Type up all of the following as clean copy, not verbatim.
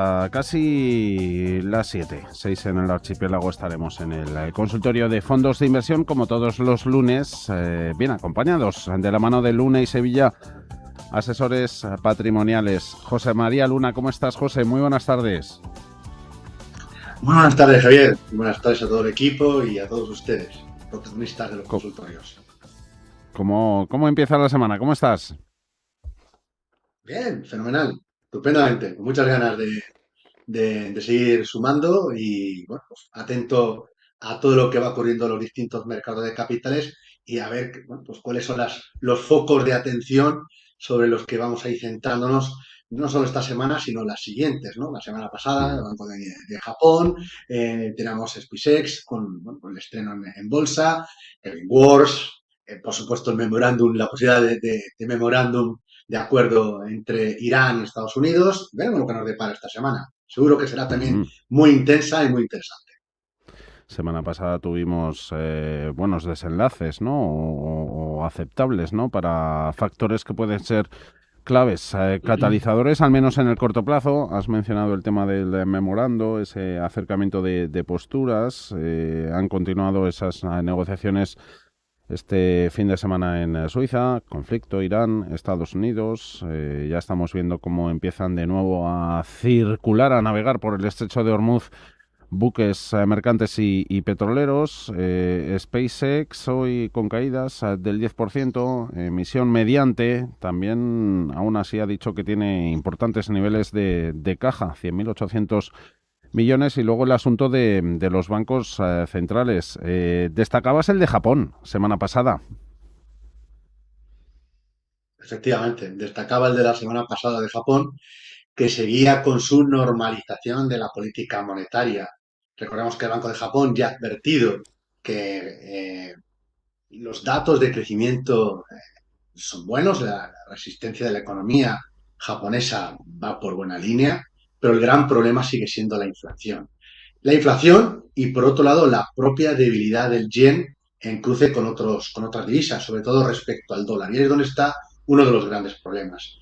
A casi las 7, 6 en el archipiélago estaremos en el consultorio de fondos de inversión como todos los lunes, bien acompañados de la mano de Luna y Sevilla, asesores patrimoniales. José María Luna, ¿cómo estás, José? Muy buenas tardes. Muy buenas tardes, Javier. Buenas tardes a todo el equipo y a todos ustedes, protagonistas de los Co- consultorios. ¿Cómo empieza la semana? ¿Cómo estás? Bien, fenomenal, estupendamente, con muchas ganas de seguir sumando y bueno, pues, atento a todo lo que va ocurriendo en los distintos mercados de capitales y a ver bueno, pues, cuáles son los focos de atención sobre los que vamos a ir centrándonos no solo esta semana, sino las siguientes, ¿no? La semana pasada, el Mm. Banco de Japón, tenemos SpaceX con el estreno en bolsa, el Wars, por supuesto el memorándum, la posibilidad de memorándum de acuerdo entre Irán y Estados Unidos. Veremos lo que nos depara esta semana. Seguro que será también Ujú. muy intensa y muy interesante. Semana pasada tuvimos buenos desenlaces, ¿no? O aceptables, ¿no? Para factores que pueden ser claves, catalizadores, al menos en el corto plazo. Has mencionado el tema del memorando, ese acercamiento de posturas. Han continuado esas negociaciones este fin de semana en Suiza, conflicto Irán, Estados Unidos. Ya estamos viendo cómo empiezan de nuevo a circular, a navegar por el estrecho de Hormuz buques mercantes y petroleros. SpaceX hoy con caídas del 10%, emisión mediante, también aún así ha dicho que tiene importantes niveles de caja, 100.800 millones, y luego el asunto de los bancos centrales. Destacabas el de Japón semana pasada. Efectivamente, destacaba el de la semana pasada de Japón, que seguía con su normalización de la política monetaria. Recordemos que el Banco de Japón ya ha advertido que los datos de crecimiento son buenos, la resistencia de la economía japonesa va por buena línea, pero el gran problema sigue siendo la inflación. La inflación y, por otro lado, la propia debilidad del yen en cruce con otras divisas, sobre todo respecto al dólar. Y ahí es donde está uno de los grandes problemas.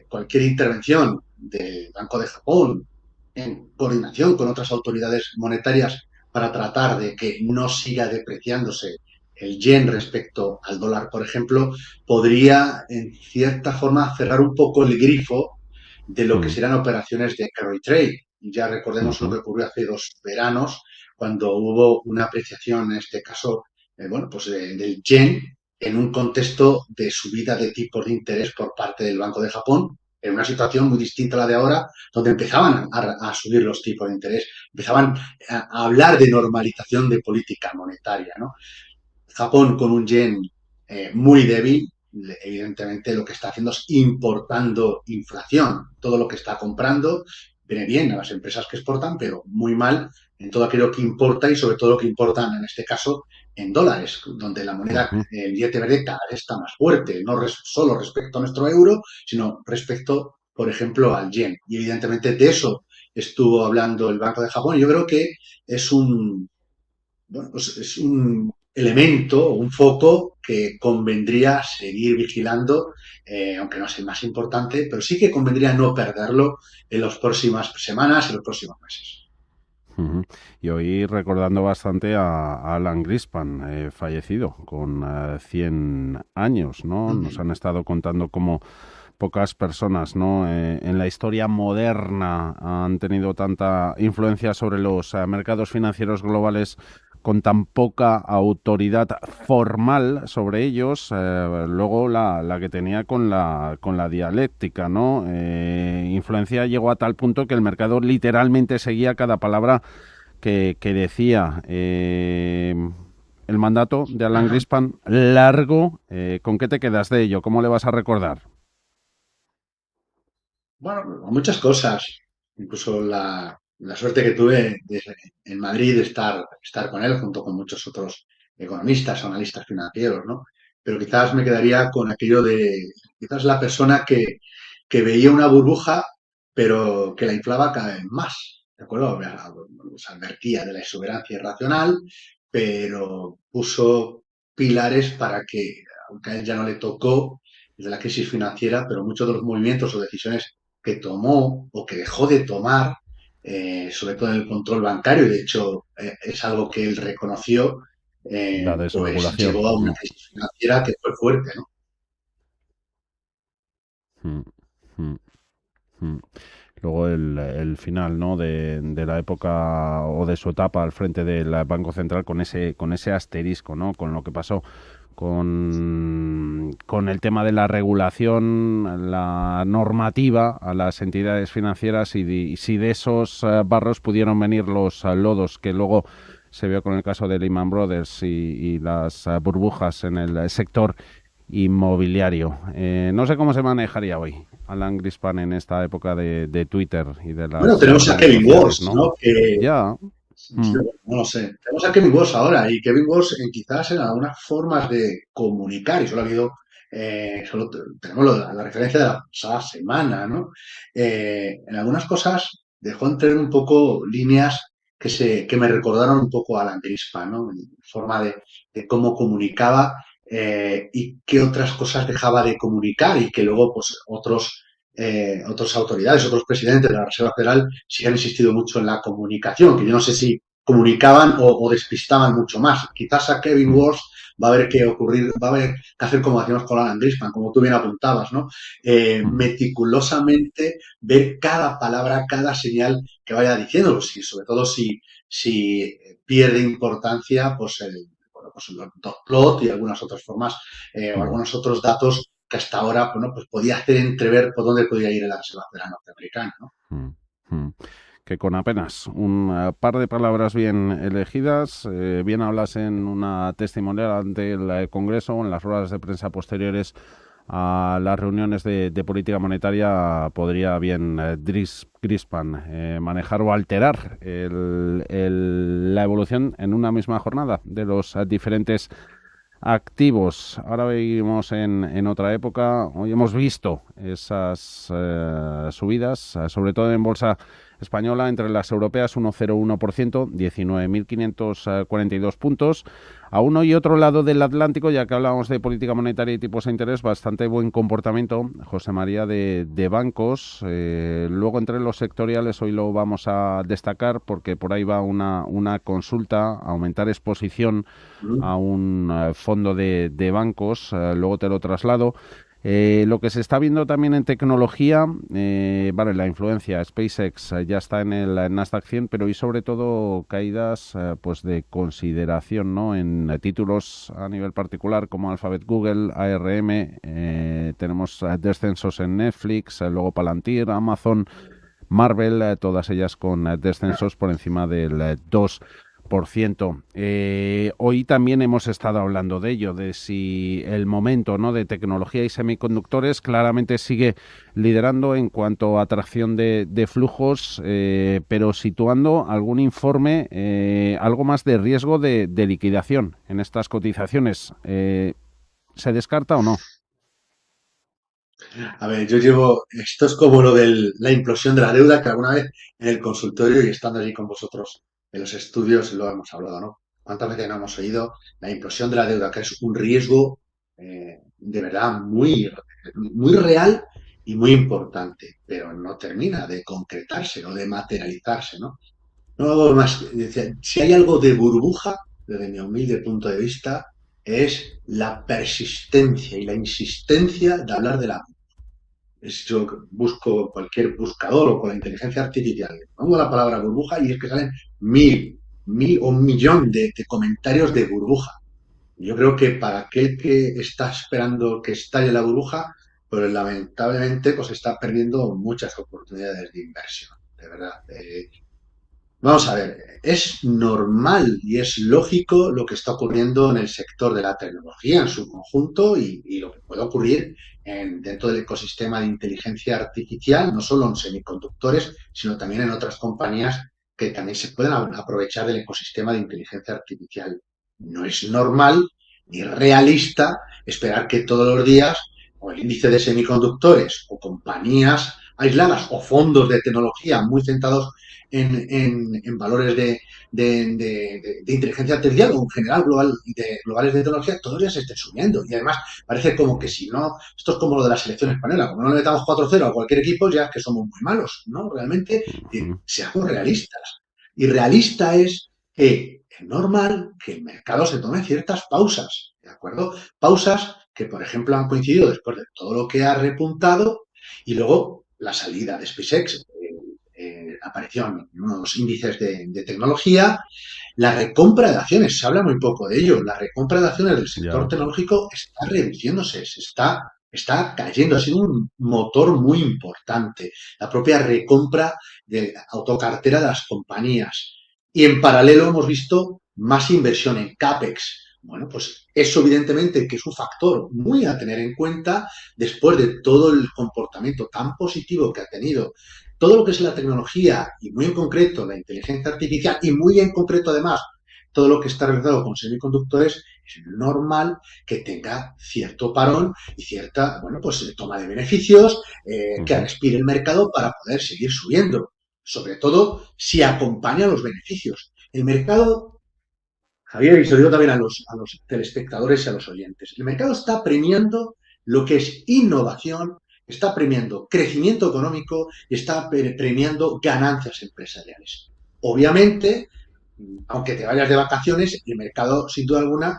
Cualquier intervención del Banco de Japón en coordinación con otras autoridades monetarias para tratar de que no siga depreciándose el yen respecto al dólar, por ejemplo, podría en cierta forma cerrar un poco el grifo de lo que Mm, serán operaciones de carry trade. Ya recordemos lo que ujú. ocurrió hace 2 veranos, cuando hubo una apreciación, en este caso, del yen en un contexto de subida de tipos de interés por parte del Banco de Japón, en una situación muy distinta a la de ahora, donde empezaban a subir los tipos de interés, empezaban a hablar de normalización de política monetaria, ¿no? Japón con un yen muy débil, evidentemente lo que está haciendo es importando inflación. Todo lo que está comprando viene bien a las empresas que exportan, pero muy mal en todo aquello que importa y sobre todo lo que importan en este caso en dólares, donde la moneda, Ujú. el billete verde cada vez está más fuerte, no solo respecto a nuestro euro, sino respecto, por ejemplo, al yen. Y evidentemente de eso estuvo hablando el Banco de Japón. Y yo creo que es pues es un elemento, un foco que convendría seguir vigilando, aunque no es el más importante, pero sí que convendría no perderlo en las próximas semanas, en los próximos meses. Ujú. Y hoy recordando bastante a Alan Greenspan, fallecido con 100 años, ¿no? Nos han estado contando cómo pocas personas, ¿no? En la historia moderna han tenido tanta influencia sobre los mercados financieros globales con tan poca autoridad formal sobre ellos, luego la que tenía con la dialéctica, ¿no? Influencia llegó a tal punto que el mercado literalmente seguía cada palabra que decía. El mandato de Alan Greenspan largo, ¿con qué te quedas de ello? ¿Cómo le vas a recordar? Bueno, muchas cosas, incluso la suerte que tuve en Madrid de estar con él junto con muchos otros economistas, analistas financieros, ¿no? Pero quizás me quedaría con aquello quizás la persona que veía una burbuja, pero que la inflaba cada vez más, ¿de acuerdo? Se advertía de la exuberancia irracional, pero puso pilares para que, aunque a él ya no le tocó desde la crisis financiera, pero muchos de los movimientos o decisiones que tomó o que dejó de tomar, sobre todo en el control bancario, y de hecho es algo que él reconoció, La pues desregulación. llevó a una crisis financiera que fue fuerte, ¿no? Mm, mm, mm. Luego el final, ¿no? De la época o de su etapa al frente del Banco Central con ese asterisco, ¿no? Con lo que pasó con el tema de la regulación, la normativa a las entidades financieras y si de esos barros pudieron venir los lodos que luego se vio con el caso de Lehman Brothers y las burbujas en el sector inmobiliario. No sé cómo se manejaría hoy Alan Greenspan en esta época de Twitter y de Bueno, las tenemos a redes Kevin sociales, Walsh, ¿no? ¿no? Que Ya. Mm, no lo sé. Tenemos a Kevin Walsh ahora y Kevin Walsh quizás en algunas formas de comunicar, y solo ha habido, tenemos la referencia de la pasada semana, ¿no? En algunas cosas dejó entrever un poco líneas que me recordaron un poco a Alan Greenspan, ¿no? En forma de cómo comunicaba y qué otras cosas dejaba de comunicar y que luego pues otras autoridades, otros presidentes de la Reserva Federal sí han insistido mucho en la comunicación, que yo no sé si comunicaban o despistaban mucho más. Quizás a Kevin mm, Walsh va a haber que ocurrir, va a haber que hacer como hacíamos con Alan Greenspan, como tú bien apuntabas, ¿no? mm, Meticulosamente ver cada palabra, cada señal que vaya diciendo, pues, y sobre todo si pierde importancia, pues bueno, pues el dot plot y algunas otras formas o mm, algunos otros datos que hasta ahora bueno, pues podía hacer entrever por dónde podía ir la Reserva Federal norteamericana, ¿no? mm, mm. Que con apenas un par de palabras bien elegidas, bien hablas en una testimonial ante el Congreso o en las ruedas de prensa posteriores a las reuniones de política monetaria, podría bien Greenspan manejar o alterar la evolución en una misma jornada de los diferentes activos. Ahora vivimos en otra época. Hoy hemos visto esas subidas, sobre todo en bolsa española, entre las europeas 1,01%, 19.542 puntos. A uno y otro lado del Atlántico, ya que hablábamos de política monetaria y tipos de interés, bastante buen comportamiento, José María, de bancos. Luego, entre los sectoriales, hoy lo vamos a destacar porque por ahí va una consulta, aumentar exposición a un fondo de bancos, luego te lo traslado. Lo que se está viendo también en tecnología, vale, la influencia, SpaceX ya está en el Nasdaq 100, pero y sobre todo caídas pues de consideración, ¿no? En títulos a nivel particular como Alphabet, Google, ARM, tenemos descensos en Netflix, luego Palantir, Amazon, Marvel, todas ellas con descensos por encima del 2%. Hoy también hemos estado hablando de ello, de si el momento, ¿no?, de tecnología y semiconductores claramente sigue liderando en cuanto a atracción de flujos, pero situando algún informe, algo más de riesgo de liquidación en estas cotizaciones. ¿Se descarta o no? A ver, esto es como lo de la implosión de la deuda, que alguna vez en el consultorio y estando allí con vosotros en los estudios lo hemos hablado, ¿no? ¿Cuántas veces no hemos oído la implosión de la deuda, que es un riesgo de verdad muy real y muy importante, pero no termina de concretarse o de materializarse, ¿no? No hago más. Decía, si hay algo de burbuja, desde mi humilde punto de vista, es la persistencia y la insistencia de hablar de la yo busco cualquier buscador o con la inteligencia artificial, pongo la palabra burbuja y es que salen mil o un millón de comentarios de burbuja. Yo creo que para aquel que está esperando que estalle la burbuja, pues lamentablemente pues está perdiendo muchas oportunidades de inversión, de verdad. Vamos a ver, es normal y es lógico lo que está ocurriendo en el sector de la tecnología en su conjunto y lo que puede ocurrir dentro del ecosistema de inteligencia artificial, no solo en semiconductores, sino también en otras compañías que también se pueden aprovechar del ecosistema de inteligencia artificial. No es normal ni realista esperar que todos los días o el índice de semiconductores o compañías aisladas o fondos de tecnología muy centrados en valores de inteligencia artificial o en general global, globales de tecnología, todos ya se estén subiendo. Y además parece como que si no, esto es como lo de la selección española, como no le metamos 4-0 a cualquier equipo, ya es que somos muy malos, ¿no? Realmente, Ujú. seamos realistas. Y realista es que es normal que el mercado se tome ciertas pausas, ¿de acuerdo? Pausas que, por ejemplo, han coincidido después de todo lo que ha repuntado y luego la salida de SpaceX, apareció en unos índices de tecnología, la recompra de acciones, se habla muy poco de ello, la recompra de acciones del sector Ya, tecnológico está reduciéndose, está cayendo, ha sido un motor muy importante, la propia recompra de autocartera de las compañías. Y en paralelo hemos visto más inversión en CAPEX. Bueno, pues eso evidentemente que es un factor muy a tener en cuenta después de todo el comportamiento tan positivo que ha tenido todo lo que es la tecnología y muy en concreto la inteligencia artificial y muy en concreto además todo lo que está relacionado con semiconductores, es normal que tenga cierto parón y cierta, bueno, pues toma de beneficios, que ujú, respire el mercado para poder seguir subiendo. Sobre todo si acompaña los beneficios. El mercado, Javier, y se lo digo también a los telespectadores y a los oyentes, el mercado está premiando lo que es innovación, está premiando crecimiento económico y está premiando ganancias empresariales. Obviamente, aunque te vayas de vacaciones, el mercado, sin duda alguna,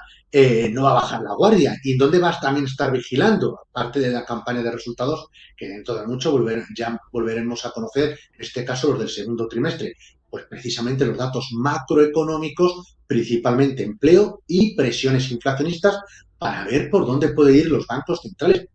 no va a bajar la guardia. ¿Y dónde vas también a estar vigilando? Aparte de la campaña de resultados, que dentro de mucho ya volveremos a conocer, en este caso los del segundo trimestre. Pues precisamente los datos macroeconómicos, principalmente empleo y presiones inflacionistas, para ver por dónde pueden ir los bancos centrales.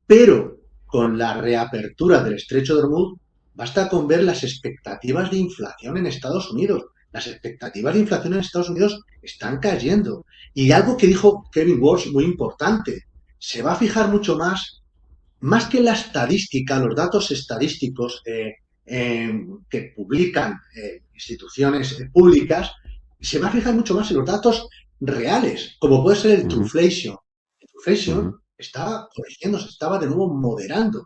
Pero con la reapertura del estrecho de Hormuz, basta con ver las expectativas de inflación en Estados Unidos. Las expectativas de inflación en Estados Unidos están cayendo. Y algo que dijo Kevin Walsh muy importante, se va a fijar mucho más que la estadística, los datos estadísticos que publican instituciones públicas, se va a fijar mucho más en los datos reales, como puede ser el ujú, Truflation. El ujú. Truflation estaba corrigiendo, se estaba de nuevo moderando.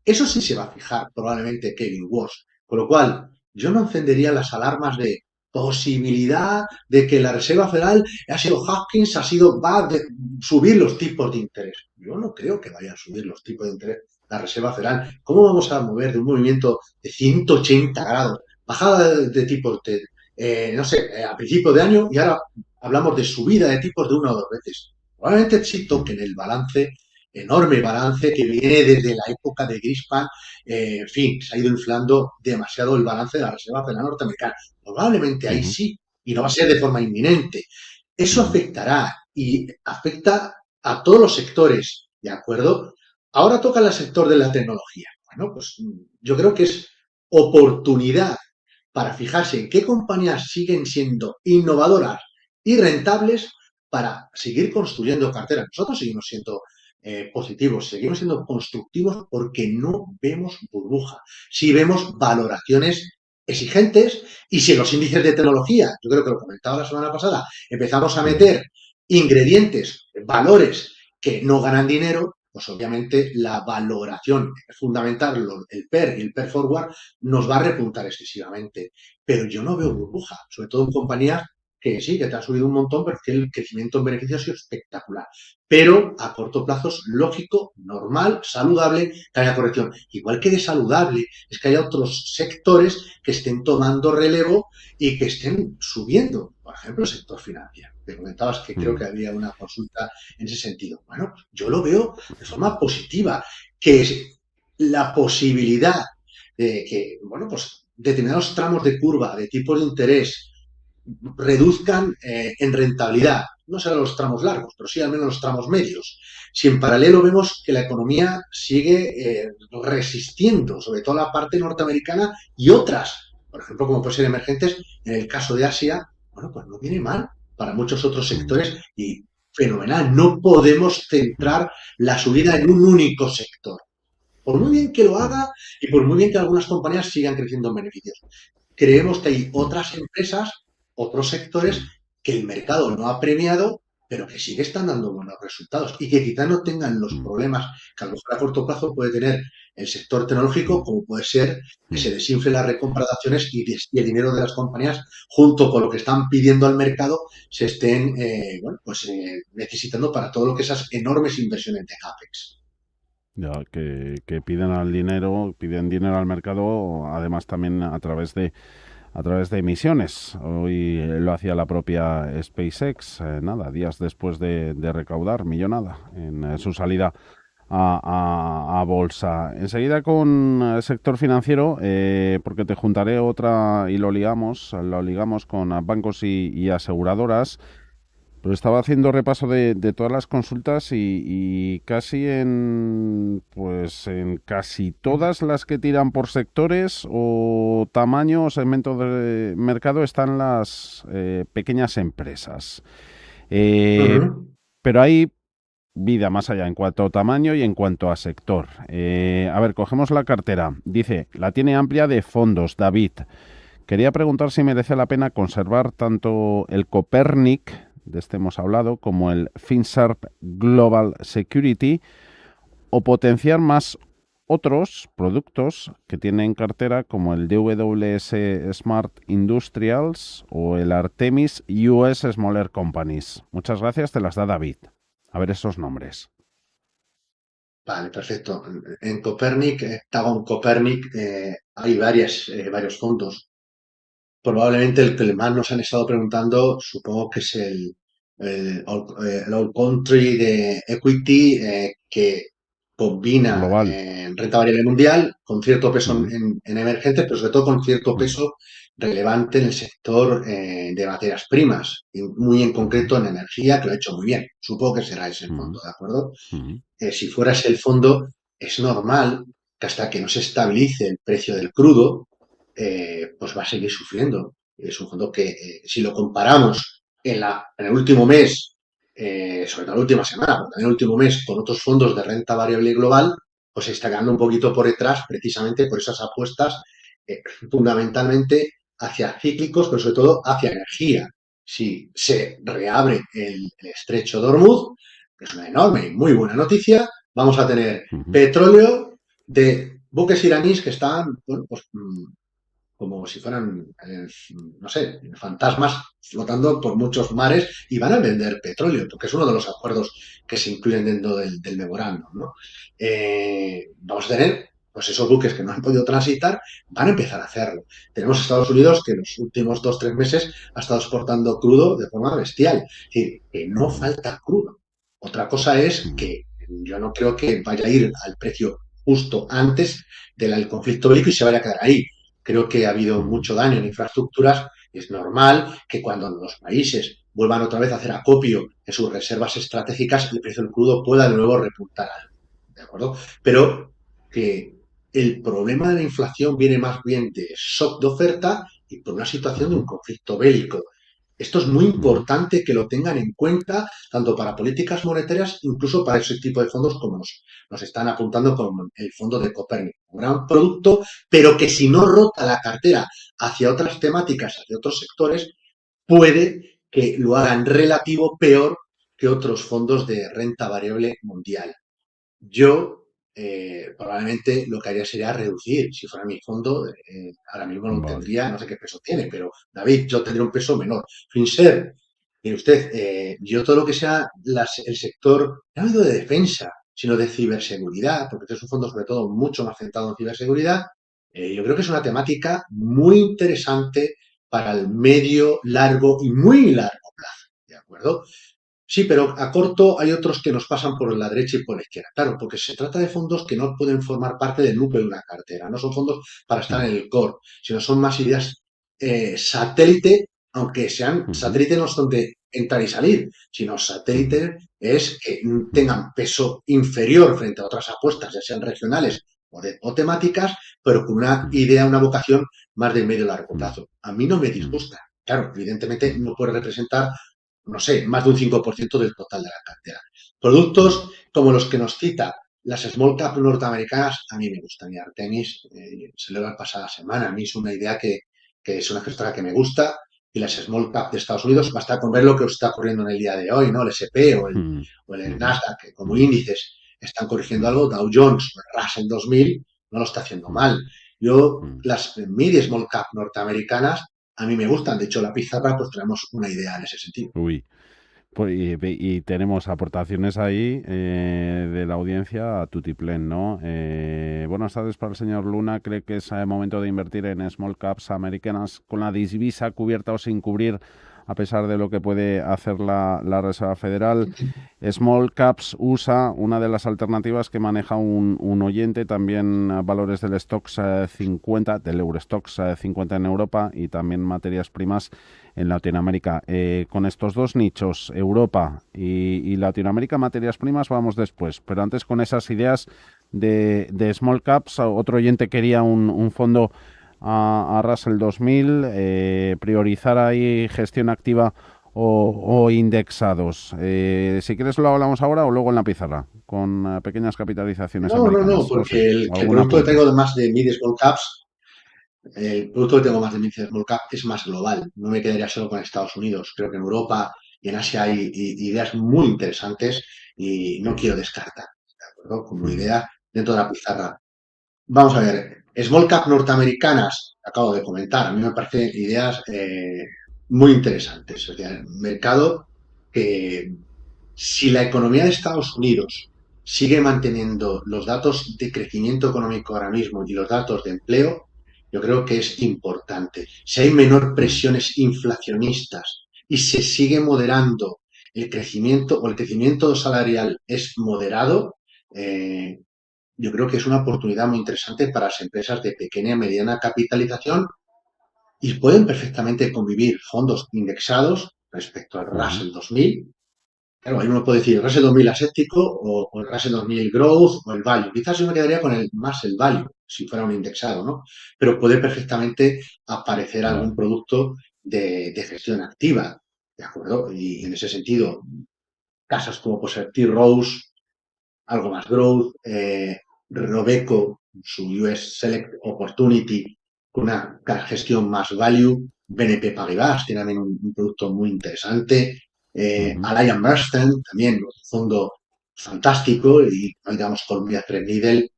Eso sí se va a fijar probablemente Kevin Walsh. Con lo cual, yo no encendería las alarmas de posibilidad de que la Reserva Federal ha sido Hopkins, va a subir los tipos de interés. Yo no creo que vayan a subir los tipos de interés la Reserva Federal. ¿Cómo vamos a mover de un movimiento de 180 grados, bajada de tipos de, no sé, a principio de año y ahora hablamos de subida de tipos de una o dos veces? Probablemente sí Ujú, toquen el balance, enorme balance que viene desde la época de Greenspan. En fin, se ha ido inflando demasiado el balance de la Reserva Federal norteamericana. Probablemente ahí ujú, sí, y no va a ser de forma inminente. Eso ujú, afectará y afecta a todos los sectores, ¿de acuerdo? Ahora toca el sector de la tecnología. Bueno, pues yo creo que es oportunidad para fijarse en qué compañías siguen siendo innovadoras y rentables para seguir construyendo carteras. Nosotros seguimos siendo positivos, seguimos siendo constructivos porque no vemos burbuja. Sí vemos valoraciones exigentes y si en los índices de tecnología, yo creo que lo comentaba la semana pasada, empezamos a ujú, meter ingredientes, valores que no ganan dinero, pues obviamente la valoración fundamental, el PER y el PER forward, nos va a repuntar excesivamente. Pero yo no veo ujú, burbuja, sobre todo en compañías que sí, que te han subido un montón, pero que el crecimiento en beneficios ha sido espectacular. Pero a corto plazo es lógico, normal, saludable que haya corrección. Igual que de saludable es que haya otros sectores que estén tomando relevo y que estén subiendo. Por ejemplo, el sector financiero. Te comentabas que creo ujú, que había una consulta en ese sentido. Bueno, yo lo veo de forma positiva, que es la posibilidad de que, bueno, pues determinados tramos de curva, de tipos de interés, reduzcan en rentabilidad. No serán los tramos largos, pero sí al menos los tramos medios. Si en paralelo vemos que la economía sigue resistiendo, sobre todo la parte norteamericana y otras, por ejemplo, como pueden ser emergentes, en el caso de Asia, bueno, pues no viene mal para muchos otros ujú, sectores y fenomenal. No podemos ujú, centrar la subida en un único sector. Por muy bien que lo ujú, haga y por muy bien que algunas compañías sigan creciendo en beneficios. Creemos que hay ujú, otras empresas, otros sectores ujú. que el mercado no ha premiado pero que sí que están dando buenos resultados y que quizá no tengan los mm, problemas que a lo mejor a corto plazo puede tener el sector tecnológico, mm, como puede ser que mm. se desinfle la recompra de acciones y el dinero de las compañías, junto con lo que están pidiendo al mercado, se estén necesitando para todo lo que esas enormes inversiones de CAPEX. Ya, que piden dinero al mercado, además también a través de emisiones. Hoy lo hacía la propia SpaceX, nada, días después de recaudar millonada en su salida a bolsa. Enseguida con el sector financiero, porque te juntaré otra y lo ligamos con bancos y aseguradoras. Pero estaba haciendo repaso de todas las consultas y casi pues en casi todas las que tiran por sectores o tamaño o segmento de mercado están las pequeñas empresas. Eh, Ujú. pero hay vida más allá en cuanto a tamaño y en cuanto a sector. A ver, cogemos la cartera. Dice, la tiene amplia de fondos, David. Quería preguntar si merece la pena conservar tanto el Copernic, de este hemos hablado, como el FinServ Global Security, o potenciar más otros productos que tiene en cartera, como el DWS Smart Industrials o el Artemis US Smaller Companies. Muchas gracias, te las da David. A ver esos nombres. Vale, perfecto. En Copernic, Tagon Copernic, hay varios fondos. Probablemente el que más nos han estado preguntando, supongo que es el All Country de Equity, que combina Global. renta variable mundial con cierto peso Mm, en emergentes, pero sobre todo con cierto mm, peso relevante en el sector de materias primas, y muy en mm, concreto en energía, que lo ha hecho muy bien. Supongo que será ese el fondo, mm, ¿de acuerdo? mm, Si fuera ese el fondo, es normal que hasta que no se estabilice el precio del crudo, pues va a seguir sufriendo. Es un fondo que, si lo comparamos en el último mes, sobre todo la última semana, pero también el último mes, con otros fondos de renta variable global, pues se está quedando un poquito por detrás precisamente por esas apuestas fundamentalmente hacia cíclicos, pero sobre todo hacia energía. Si se reabre el estrecho de Hormuz, que es una enorme y muy buena noticia, vamos a tener mm, petróleo de buques iraníes que están, bueno, pues como si fueran, no sé, fantasmas flotando por muchos mares y van a vender petróleo, porque es uno de los acuerdos que se incluyen dentro del memorándum, ¿no? Vamos a tener, pues esos buques que no han podido transitar, van a empezar a hacerlo. Tenemos Estados Unidos que en los últimos 2 o 3 meses ha estado exportando crudo de forma bestial. Es decir, que no mm, falta crudo. Otra cosa es mm, que yo no creo que vaya a ir al precio justo antes del conflicto bélico y se vaya a quedar ahí. Creo que ha habido mm, mucho daño en infraestructuras. Es normal que cuando los países vuelvan otra vez a hacer acopio en sus reservas estratégicas, el precio del crudo pueda de nuevo repuntar algo. ¿De acuerdo? Pero que el problema de la inflación viene más bien de shock de oferta y por una situación de un mm, conflicto bélico. Esto es muy mm, importante que lo tengan en cuenta, tanto para políticas monetarias, incluso para ese tipo de fondos como nos están apuntando con el fondo de Copérnico. Un gran producto, pero que si no rota la cartera hacia otras temáticas, hacia otros sectores, puede que lo hagan relativo peor que otros fondos de renta variable mundial. Yo probablemente lo que haría sería reducir. Si fuera mi fondo, ahora mismo lo vale. tendría, no sé qué peso tiene, pero David, yo tendría un peso menor. Finser, mire usted, yo todo lo que sea el sector, no digo de defensa, sino de ciberseguridad, porque este es un fondo sobre todo mucho más centrado en ciberseguridad, yo creo que es una temática muy interesante para el medio, largo y muy largo plazo. ¿De acuerdo? Sí, pero a corto hay otros que nos pasan por la derecha y por la izquierda. Claro, porque se trata de fondos que no pueden formar parte del núcleo de una cartera. No son fondos para estar en Mm, el core, sino son más ideas satélite, aunque sean mm, satélite no son de entrar y salir, sino mm, satélite es que mm, tengan peso inferior frente a otras apuestas, ya sean regionales o temáticas, pero con una mm, idea, una vocación más de medio y largo mm, plazo. A mí no me mm, disgusta. Claro, evidentemente mm, no puede representar no sé, más de un 5% del total de la cartera. mm. Productos como los que nos cita las small cap norteamericanas, a mí me gustan. Y Artemis, se lo la pasada semana. A mí es una idea que es una gestora que me gusta y las small cap de Estados Unidos, basta con ver lo que está ocurriendo en el día de hoy, ¿no? El SP mm, o el ujú, Nasdaq, que como mm, índices están corrigiendo mm, algo, Dow Jones o el Russell 2000 no lo está haciendo mm, mal. Yo, mm. las mid y small cap norteamericanas, a mí me gustan. De hecho, la pizarra, pues tenemos una idea en ese sentido. Uy, pues, y tenemos aportaciones ahí de la audiencia a tutiplén, ¿no? Buenas tardes para el señor Luna. ¿Cree que es momento de invertir en small caps americanas con la divisa cubierta o sin cubrir, a pesar de lo que puede hacer la Reserva Federal? Small Caps USA, una de las alternativas que maneja un oyente, también valores del Stocks 50, del Eurostoxx 50 en Europa y también materias primas en Latinoamérica. Con estos dos nichos, Europa y Latinoamérica, materias primas, vamos después. Pero antes con esas ideas de Small Caps, otro oyente quería un fondo a Russell 2000, priorizar ahí gestión activa o indexados. Si quieres lo hablamos ahora o luego en la pizarra, con pequeñas capitalizaciones No, americanas. No sé, porque que el algún producto que apunte. tengo de más de mid y small caps, el producto que tengo más de mid y small cap es más global. No me quedaría solo con Estados Unidos. Creo que en Europa y en Asia hay ideas muy interesantes y no quiero descartar, ¿de acuerdo? Como Mm, idea dentro de la pizarra. Vamos a ver, small cap norteamericanas, acabo de comentar, a mí me parecen ideas muy interesantes. O sea, mercado que si la economía de Estados Unidos sigue manteniendo los datos de crecimiento económico ahora mismo y los datos de empleo, yo creo que es importante. Si hay menor mm, presiones inflacionistas y se sigue moderando el crecimiento o el crecimiento salarial es moderado, eh, yo creo que es una oportunidad muy interesante para las empresas de pequeña y mediana capitalización y pueden perfectamente convivir fondos indexados respecto al ujú, Russell 2000. Claro, ahí uno puede decir el Russell 2000 aséptico o el Russell 2000 Growth o el Value. Quizás yo me quedaría con más el Value, si fuera un indexado, ¿no? Pero puede perfectamente aparecer algún vale. producto de gestión activa, ¿de acuerdo? Y en ese sentido, casas como puede ser T-Rose, algo más growth, Robeco, su US Select Opportunity, con una gestión más value, BNP Paribas tiene también un producto muy interesante, Ujú, Allianz Bernstein también, un fondo fantástico y digamos Columbia Threadneedle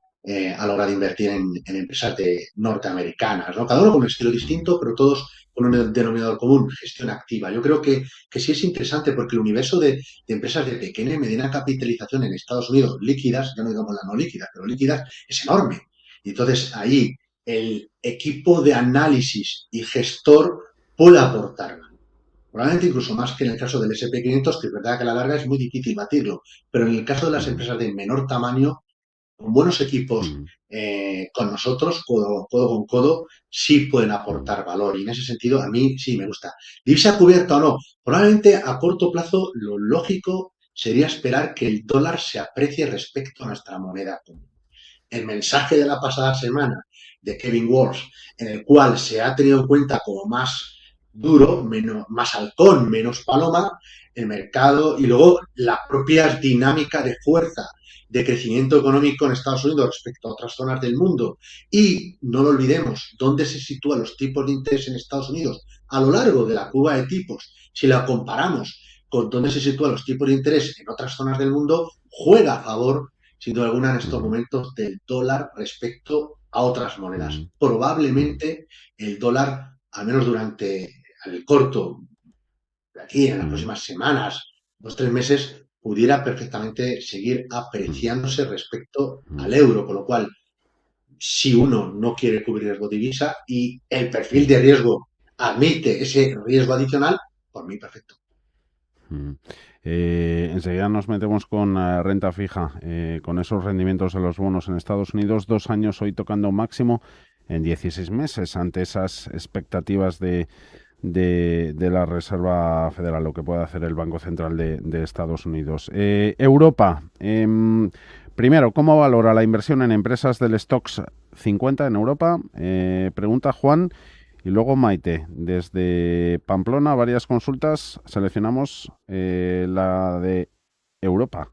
a la hora de invertir en empresas norteamericanas, ¿no? Cada uno con un estilo ujú, distinto, pero todos con ujú, un denominador común, gestión activa. Yo creo que sí es interesante porque el universo de empresas de pequeña y mediana capitalización en Estados Unidos, líquidas, ya no digamos las no líquidas, pero líquidas, es enorme. Y entonces ahí el equipo de análisis y gestor puede aportar. Probablemente incluso más que en el caso del SP500, que es verdad que a la larga es muy difícil batirlo, pero en el caso de las ujú, empresas de menor tamaño, con buenos equipos ujú, con nosotros, codo con codo, sí pueden ujú, aportar valor. Y en ese sentido, a mí sí me gusta. ¿Divisa cubierta o no? Probablemente a corto plazo lo lógico sería esperar que el dólar se aprecie respecto a nuestra moneda común. El mensaje de la pasada semana de Kevin Walsh, en el cual se ha tenido en cuenta como más duro, menos, más halcón, menos paloma, el mercado y luego la propia dinámica de fuerza de crecimiento económico en Estados Unidos respecto a otras zonas del mundo. Y no lo olvidemos, dónde se sitúan los tipos de interés en Estados Unidos a lo largo de la curva de tipos. Si la comparamos con dónde se sitúan los tipos de interés en otras zonas del mundo, juega a favor, sin duda alguna, en estos ujú, momentos del dólar respecto a otras monedas. ujú, ujú, Probablemente el dólar, al menos durante el corto, de aquí en las ujú, próximas semanas, 2 o 3 meses, pudiera perfectamente seguir ujú, apreciándose respecto ujú, al euro, con lo cual, si uno no quiere cubrir riesgo de divisa y el perfil ujú, de riesgo admite ese riesgo adicional, por mí perfecto. ujú. Enseguida nos metemos con renta fija, con esos rendimientos de los bonos en Estados Unidos, 2 años hoy tocando máximo en 16 meses ante esas expectativas de la Reserva Federal, lo que puede hacer el Banco Central de Estados Unidos. Europa, primero, ¿cómo valora la inversión en empresas del Stocks 50 en Europa? Pregunta Juan. Y luego Maite, desde Pamplona, varias consultas, seleccionamos la de Europa.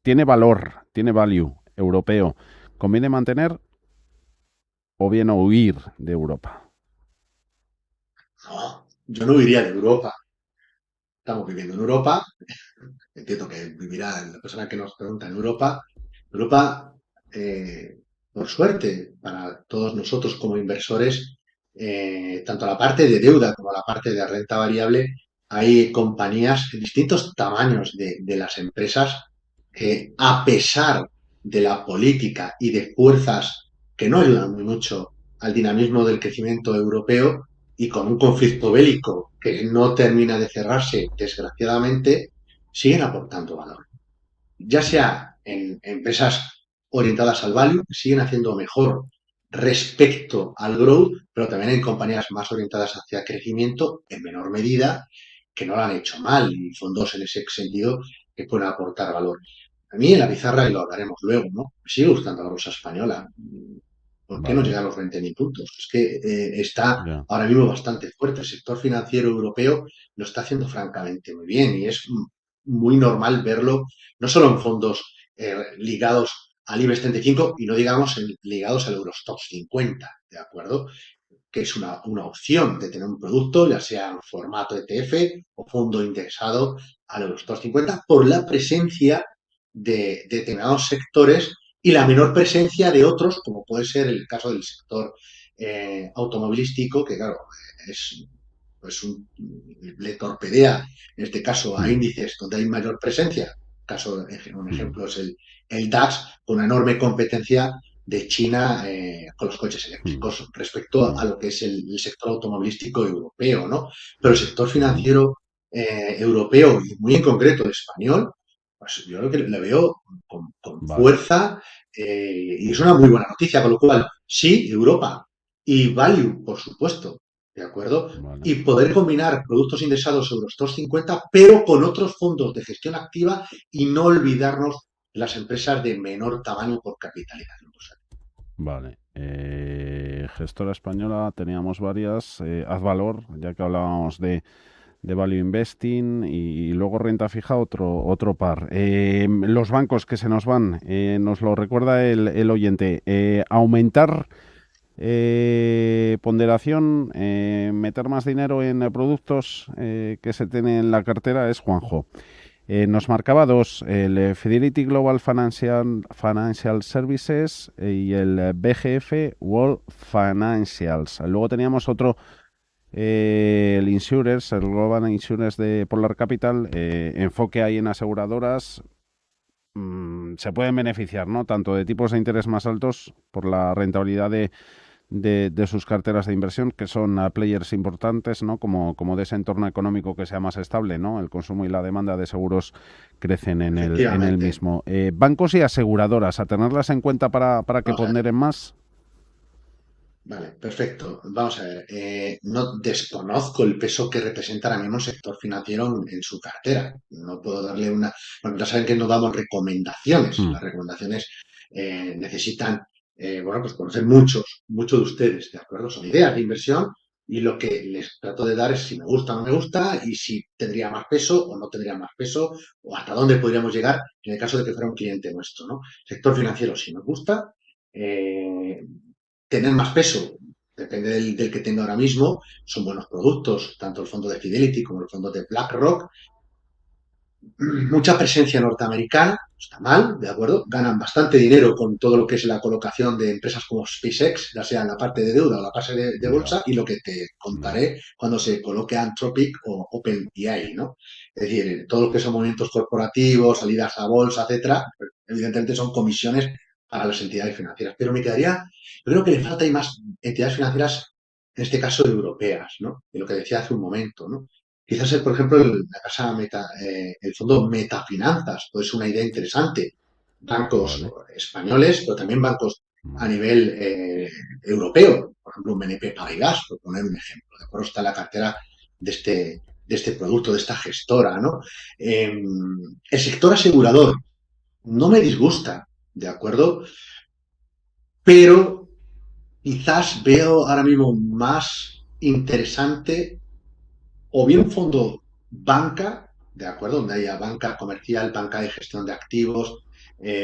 Tiene valor, tiene value europeo. ¿Conviene mantener o bien huir de Europa? No, yo no iría de Europa. Estamos viviendo en Europa, entiendo que vivirá la persona que nos pregunta en Europa. Europa, por suerte, para todos nosotros como inversores, tanto la parte de deuda como la parte de renta variable, hay compañías de distintos tamaños de las empresas que, a pesar de la política y de fuerzas que no ayudan muy mucho al dinamismo del crecimiento europeo y con un conflicto bélico que no termina de cerrarse, desgraciadamente, siguen aportando valor. Ya sea en empresas orientadas al value, que siguen haciendo mejor respecto al growth, pero también en compañías más orientadas hacia crecimiento en menor medida, que no lo han hecho mal, y fondos en ese sentido que pueden aportar valor. A mí en la pizarra, y lo hablaremos luego, ¿no? Me sigue gustando la bolsa española. ¿Por qué no Vale, llega a los 20.000 puntos? Es que está ya. ahora mismo bastante fuerte. El sector financiero europeo lo está haciendo francamente muy bien y es muy normal verlo, no solo en fondos ligados al IBEX 35 y no digamos ligados al Eurostoxx 50, ¿de acuerdo? Que es una opción de tener un producto, ya sea en formato ETF o fondo indexado al Eurostoxx 50, por la presencia de determinados sectores y la menor presencia de otros, como puede ser el caso del sector automovilístico, que claro, es pues le torpedea, en este caso, a Mm, índices donde hay mayor presencia. Un mm, ejemplo es el DAX, con una enorme competencia de China con los coches mm, eléctricos respecto a mm, lo que es el sector automovilístico europeo, ¿no? Pero el sector ujú. financiero europeo y muy en concreto el español, pues yo lo que le veo con Vale, fuerza y es una muy buena noticia, con lo cual sí, Europa y value, por supuesto, ¿de acuerdo? vale. Y poder combinar productos indexados sobre los 250, pero con otros fondos de gestión activa y no olvidarnos de las empresas de menor tamaño por capitalización. Vale. Gestora española teníamos varias. Advalor, ya que hablábamos de Value Investing y luego renta fija otro par. Los bancos que se nos van, nos lo recuerda el oyente. Aumentar ponderación, meter más dinero en productos que se tienen en la cartera es Juanjo. Nos marcaba dos, el Fidelity Global Financial Services y el BGF World Financials. Luego teníamos otro, el Insurers, el Global Insurers de Polar Capital, enfoque ahí en aseguradoras. Se pueden beneficiar, ¿no? Tanto de tipos de interés más altos por la rentabilidad de sus carteras de inversión, que son players importantes, ¿no? Como de ese entorno económico que sea más estable, ¿no? El consumo y la demanda de seguros crecen en el Efectivamente. mismo. Bancos y aseguradoras, a tenerlas en cuenta para que Vamos a ver. ponderen más. Vale, perfecto. Vamos a ver. No desconozco el peso que representa ahora mismo el sector financiero en su cartera. No puedo darle una. Bueno, ya saben que no damos recomendaciones. Hmm, Las recomendaciones necesitan, bueno, pues conocer muchos de ustedes, ¿de acuerdo? Son ideas de inversión y lo que les trato de dar es si me gusta o no me gusta y si tendría más peso o no tendría más peso o hasta dónde podríamos llegar en el caso de que fuera un cliente nuestro, ¿no? Sector financiero, si nos gusta. Eh, Tener más peso, depende del que tenga ahora mismo, son buenos productos, tanto el fondo de Fidelity como el fondo de BlackRock. Mucha presencia norteamericana, no está mal, ¿de acuerdo? Ganan bastante dinero con todo lo que es la colocación de empresas como SpaceX, ya sea en la parte de deuda o la parte de ya, bolsa, y lo que te ya. contaré cuando se coloque Anthropic o OpenAI, ¿no? Es decir, todo lo que son movimientos corporativos, salidas a bolsa, etcétera, evidentemente son comisiones para las entidades financieras. Pero me quedaría, yo creo que le falta hay más entidades financieras, en este caso europeas, ¿no? De lo que decía hace un momento, ¿no? Quizás, por ejemplo, la casa el fondo Metafinanzas puede ser una idea interesante. Bancos Vale. españoles, pero también bancos a Vale. nivel europeo. Por ejemplo, un BNP Paribas, por poner un ejemplo. De acuerdo, está la cartera de este producto, de esta gestora, ¿no? El sector asegurador no me disgusta, ¿de acuerdo? Pero quizás veo ahora mismo más interesante o bien un fondo banca, ¿de acuerdo? Donde haya banca comercial, banca de gestión de activos,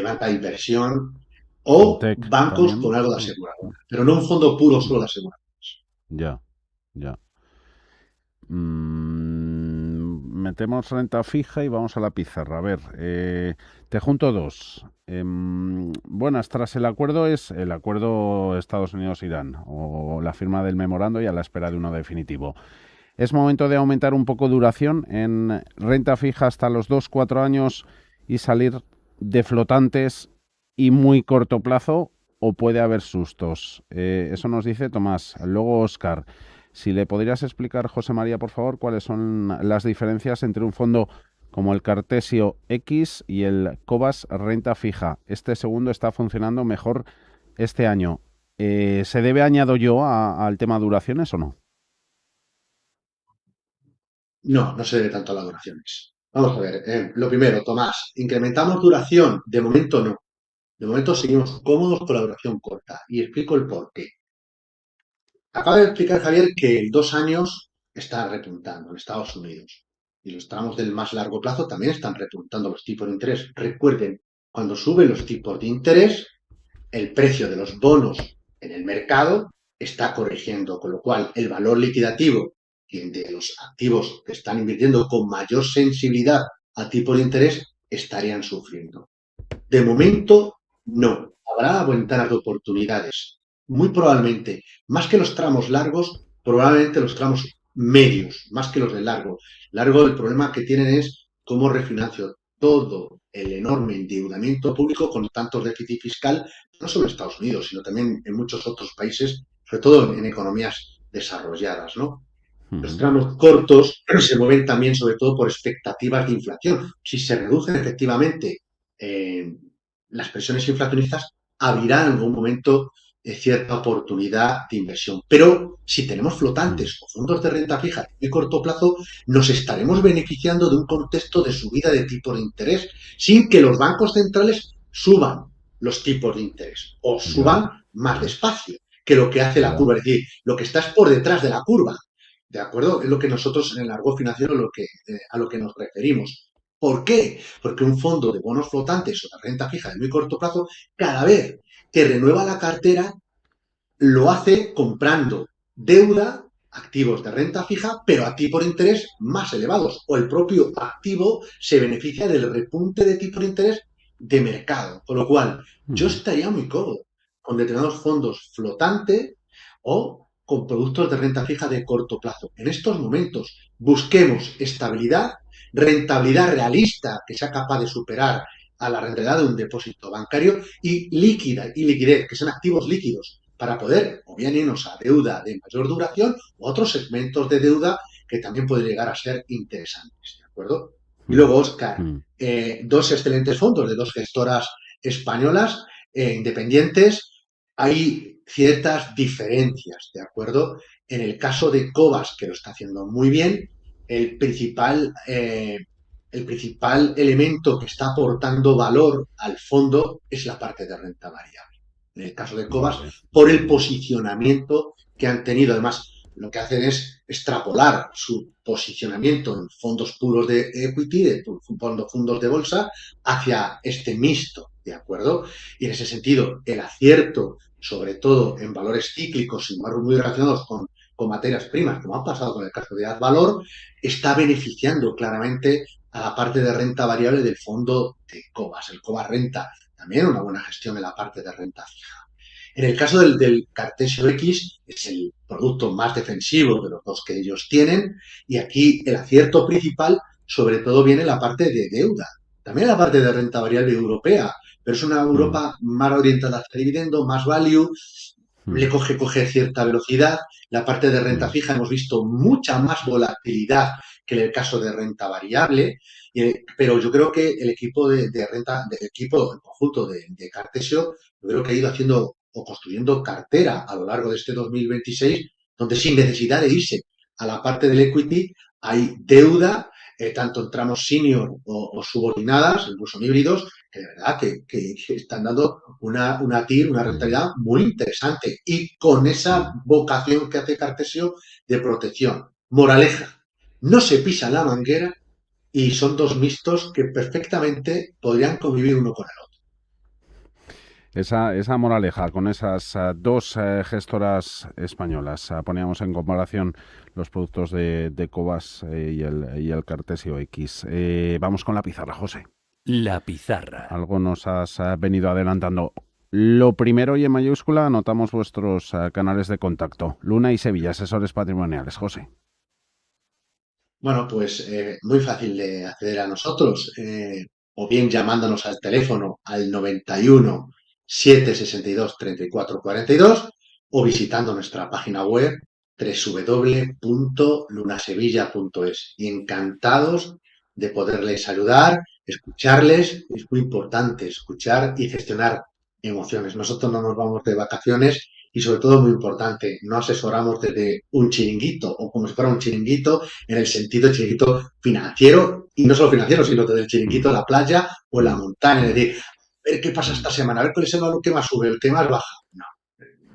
banca de inversión, o Fintech bancos también. con algo de aseguradora, pero no un fondo puro solo de aseguradora. Ya, ya. Metemos renta fija y vamos a la pizarra. A ver, te junto dos. Buenas, tras el acuerdo Estados Unidos-Irán o la firma del memorando y a la espera de uno definitivo. ¿Es momento de aumentar un poco duración en renta fija hasta los 2-4 años y salir de flotantes y muy corto plazo o puede haber sustos? Eso nos dice Tomás. Luego Óscar, si le podrías explicar, José María, por favor, cuáles son las diferencias entre un fondo como el Cartesio X y el Cobas Renta Fija. Este segundo está funcionando mejor este año. ¿Se debe, añado yo, al tema duraciones o no? No, no se debe tanto a las duraciones. Vamos a ver, lo primero, Tomás, ¿incrementamos duración? De momento no. De momento seguimos cómodos con la duración corta. Y explico el por qué. Acaba de explicar Javier que el 2 años está repuntando en Estados Unidos. Y los tramos del más largo plazo también están repuntando los tipos de interés. Recuerden, cuando suben los tipos de interés, el precio de los bonos en el mercado está corrigiendo, con lo cual el valor liquidativo de los activos que están invirtiendo con mayor sensibilidad a tipo de interés estarían sufriendo. De momento, no. Habrá ventanas de oportunidades. Muy probablemente, más que los tramos largos, probablemente los tramos medios, más que los de largo. Largo, el problema que tienen es cómo refinancio todo el enorme endeudamiento público con tantos déficit fiscal, no solo en Estados Unidos, sino también en muchos otros países, sobre todo en economías desarrolladas, ¿no? Los Uh-huh. tramos cortos se mueven también sobre todo por expectativas de inflación. Si se reducen efectivamente las presiones inflacionistas, abrirá en algún momento cierta oportunidad de inversión. Pero si tenemos Uh-huh. flotantes o fondos de renta fija de muy corto plazo, nos estaremos beneficiando de un contexto de subida de tipos de interés sin que los bancos centrales suban los tipos de interés o Ya, suban más despacio que lo que hace la ya. curva. Es decir, lo que está es por detrás de la curva. ¿De acuerdo? Es lo que nosotros en el argot financiero a lo que nos referimos. ¿Por qué? Porque un fondo de bonos flotantes o de renta fija de muy corto plazo, cada vez que renueva la cartera, lo hace comprando deuda, activos de renta fija, pero a tipos de interés más elevados. O el propio activo se beneficia del repunte de tipo de interés de mercado. Con lo cual, yo Uh-huh. estaría muy cómodo con determinados fondos flotantes o con productos de renta fija de corto plazo. En estos momentos busquemos estabilidad, rentabilidad realista que sea capaz de superar a la rentabilidad de un depósito bancario y líquida y liquidez, que sean activos líquidos para poder o bien irnos a deuda de mayor duración o otros segmentos de deuda que también pueden llegar a ser interesantes, ¿de acuerdo? Y Uh-huh. luego, Oscar, Uh-huh. dos excelentes fondos de dos gestoras españolas independientes. Hay ciertas diferencias, ¿de acuerdo? En el caso de Cobas, que lo está haciendo muy bien, el principal, eh, el principal elemento que está aportando valor al fondo es la parte de renta variable. En el caso de Cobas, Vale. por el posicionamiento que han tenido. Además, lo que hacen es extrapolar su posicionamiento en fondos puros de equity, de fondos de bolsa, hacia este mixto, ¿de acuerdo? Y en ese sentido, el acierto, sobre todo en valores cíclicos y muy relacionados con materias primas, como ha pasado con el caso de Advalor, está beneficiando claramente a la parte de renta variable del fondo de Cobas, el Cobas Renta. También una buena gestión en la parte de renta fija. En el caso del Cartesio X, es el producto más defensivo de los dos que ellos tienen, y aquí el acierto principal, sobre todo, viene en la parte de deuda. También la parte de renta variable europea, pero es una Uh-huh. Europa más orientada hacia dividendo, más value, le Uh-huh. coge cierta velocidad. La parte de renta Uh-huh. fija hemos visto mucha más volatilidad que en el caso de renta variable, pero yo creo que el equipo de renta, del equipo, el conjunto de Cartesio, yo creo que ha ido haciendo o construyendo cartera a lo largo de este 2026, donde sin necesidad de irse a la parte del equity, hay deuda, tanto en tramos senior o subordinadas, incluso en híbridos, que de verdad que están dando una TIR, una Uh-huh. rentabilidad muy interesante y con esa Uh-huh. vocación que hace Cartesio de protección. Moraleja, no se pisa la manguera y son dos mixtos que perfectamente podrían convivir uno con el otro. esa moraleja con esas dos gestoras españolas. Poníamos en comparación los productos de Cobas y el Cartesio X. Vamos con la pizarra, José. La pizarra. Algo nos has venido adelantando. Lo primero y en mayúscula, anotamos vuestros canales de contacto. Luna y Sevilla, asesores patrimoniales. José. Bueno, pues muy fácil de acceder a nosotros, o bien llamándonos al teléfono al 91 762 34 42 o visitando nuestra página web www.lunasevilla.es. Y encantados de poderles ayudar, escucharles. Es muy importante escuchar y gestionar emociones. Nosotros no nos vamos de vacaciones y sobre todo muy importante, no asesoramos desde un chiringuito o como si fuera un chiringuito en el sentido chiringuito financiero y no solo financiero, sino desde el chiringuito de la playa o en la montaña. Es decir, a ver qué pasa esta semana, a ver cuál es el valor que más sube, el que más baja. No,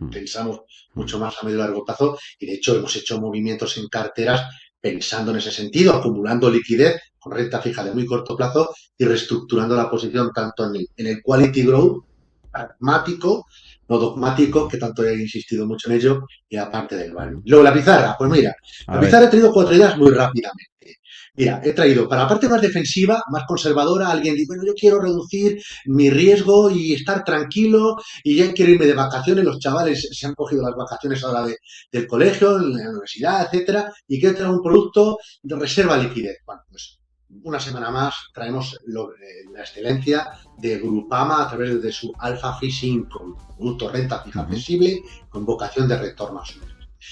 pensamos mucho más a medio y largo plazo y de hecho hemos hecho movimientos en carteras pensando en ese sentido, acumulando liquidez con renta fija de muy corto plazo y reestructurando la posición tanto en el quality growth pragmático, no dogmático, que tanto he insistido mucho en ello, y aparte del value. Luego la pizarra, pues mira, la pizarra he traído 4 ideas muy rápidamente. Mira, he traído para la parte más defensiva, más conservadora, alguien dice, bueno, yo quiero reducir mi riesgo y estar tranquilo y ya quiero irme de vacaciones, los chavales se han cogido las vacaciones ahora del colegio, en la universidad, etcétera, y quiero tener un producto de reserva de liquidez. Bueno, pues una semana más traemos la excelencia de Grupama a través de su Alpha Fixed Income, producto renta fija flexible con vocación de retorno a su.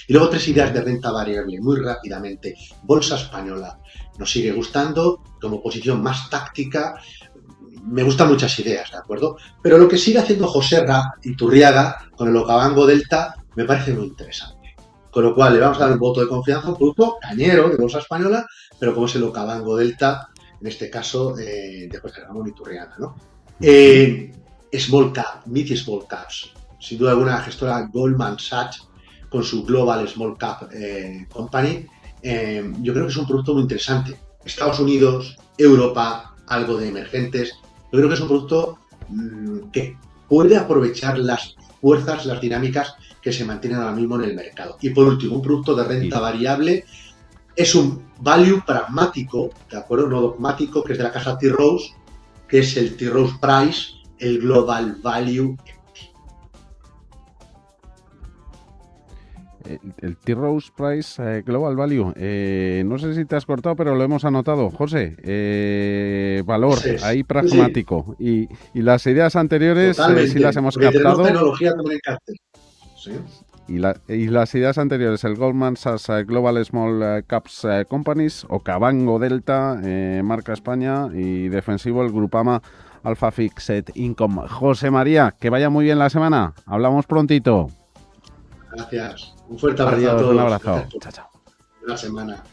Y luego 3 ideas de renta variable, muy rápidamente. Bolsa española, nos sigue gustando como posición más táctica. Me gustan muchas ideas, ¿de acuerdo? Pero lo que sigue haciendo José Ra Iturriaga con el Okavango Delta me parece muy interesante. Con lo cual le vamos a dar un voto de confianza a un producto cañero de bolsa española, pero como es el Okavango Delta, en este caso de José Ramón Iturriaga, ¿no? Small Cap, Mid Small Caps. Sin duda alguna, gestora Goldman Sachs con su Global Small Cap Company. Yo creo que es un producto muy interesante. Estados Unidos, Europa, algo de emergentes. Yo creo que es un producto que puede aprovechar las fuerzas, las dinámicas que se mantienen ahora mismo en el mercado. Y por último, un producto de renta variable es un value pragmático, ¿de acuerdo? No dogmático, que es de la casa T. Rowe, que es el T. Rowe Price, el Global Value. El T. Rowe Price Global Value. No sé si te has cortado, pero lo hemos anotado. José, valor, ahí pragmático. Sí. Y las ideas anteriores, sí las hemos captado. Tenemos tecnología también en cartel. Sí. Y las ideas anteriores, el Goldman Sachs Global Small Caps Companies, Okavango Delta, marca España, y defensivo el Grupama Alpha Fixed Income. José María, que vaya muy bien la semana. Hablamos prontito. Gracias. Un fuerte abrazo. Adiós, a todos. un abrazo. Chao, chao. Buena semana.